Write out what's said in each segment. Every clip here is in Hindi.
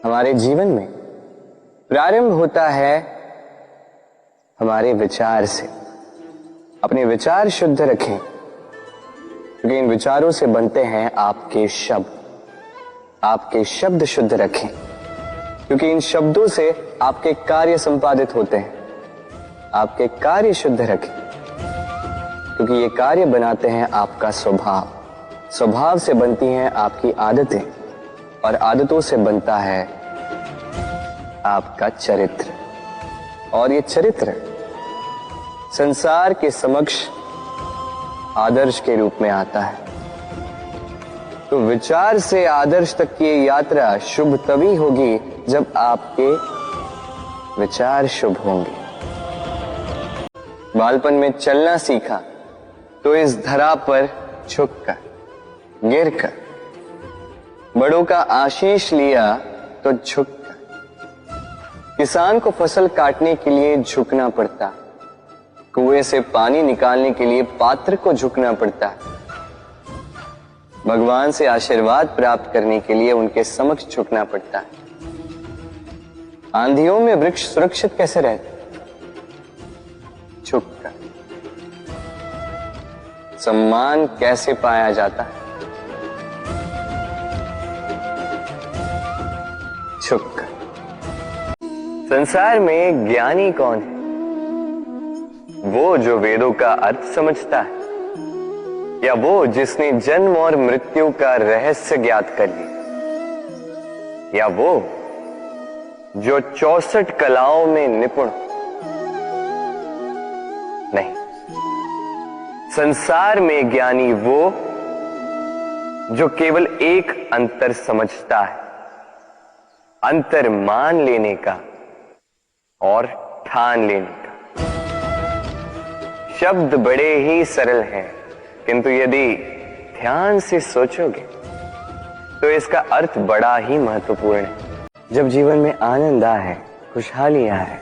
हमारे जीवन में प्रारंभ होता है हमारे विचार से। अपने विचार शुद्ध रखें, क्योंकि इन विचारों से बनते हैं आपके शब्द। आपके शब्द शुद्ध रखें, क्योंकि इन शब्दों से आपके कार्य संपादित होते हैं। आपके कार्य शुद्ध रखें, क्योंकि ये कार्य बनाते हैं आपका स्वभाव। स्वभाव से बनती हैं आपकी आदतें, और आदतों से बनता है आपका चरित्र। और ये चरित्र संसार के समक्ष आदर्श के रूप में आता है। तो विचार से आदर्श तक की यात्रा शुभ तभी होगी जब आपके विचार शुभ होंगे। बालपन में चलना सीखा तो इस धरा पर झुककर, गिरकर, बड़ों का आशीष लिया तो झुककर। किसान को फसल काटने के लिए झुकना पड़ता, कुएं से पानी निकालने के लिए पात्र को झुकना पड़ता, भगवान से आशीर्वाद प्राप्त करने के लिए उनके समक्ष झुकना पड़ता है। आंधियों में वृक्ष सुरक्षित कैसे रहते? झुककर। सम्मान कैसे पाया जाता है? झुककर। संसार में ज्ञानी कौन है? वो जो वेदों का अर्थ समझता है, या वो जिसने जन्म और मृत्यु का रहस्य ज्ञात कर लिया, या वो जो 64 कलाओं में निपुण? नहीं, संसार में ज्ञानी वो जो केवल एक अंतर समझता है, अंतर मान लेने का और ठान लेने का। शब्द बड़े ही सरल हैं, किंतु यदि ध्यान से सोचोगे तो इसका अर्थ बड़ा ही महत्वपूर्ण है। जब जीवन में आनंद आए, खुशहाली आए,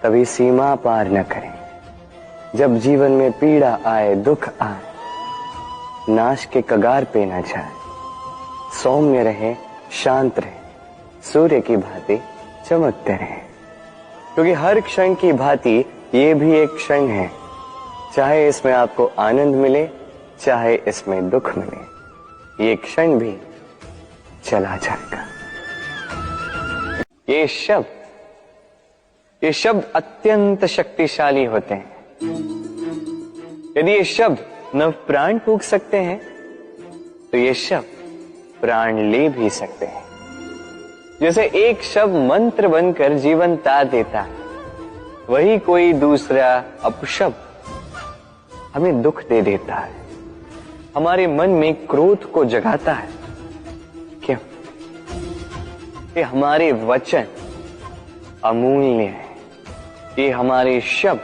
तभी सीमा पार न करें। जब जीवन में पीड़ा आए, दुख आए, नाश के कगार पे न जाए। सौम्य रहे, शांत रहे, सूर्य की भांति चमकते रहे, क्योंकि हर क्षण की भांति ये भी एक क्षण है। चाहे इसमें आपको आनंद मिले, चाहे इसमें दुख मिले, ये क्षण भी चला जाएगा। ये शब्द अत्यंत शक्तिशाली होते हैं। यदि ये शब्द नव प्राण फूंक सकते हैं, तो ये शब्द प्राण ले भी सकते हैं। जैसे एक शब्द मंत्र बनकर जीवन तार देता है, वही कोई दूसरा अपशब्द हमें दुख दे देता है, हमारे मन में क्रोध को जगाता है। क्यों? ये हमारे वचन अमूल्य है, ये हमारे शब्द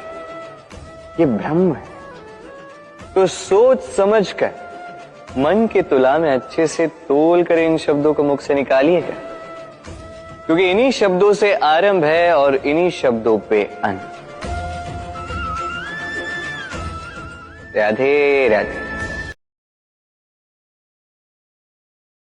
ये ब्रह्म है। तो सोच समझकर, मन के तुला में अच्छे से तोल कर इन शब्दों को मुख से निकालिएगा, क्योंकि इन्हीं शब्दों से आरंभ है और इन्हीं शब्दों पे अंत। राधे राधे।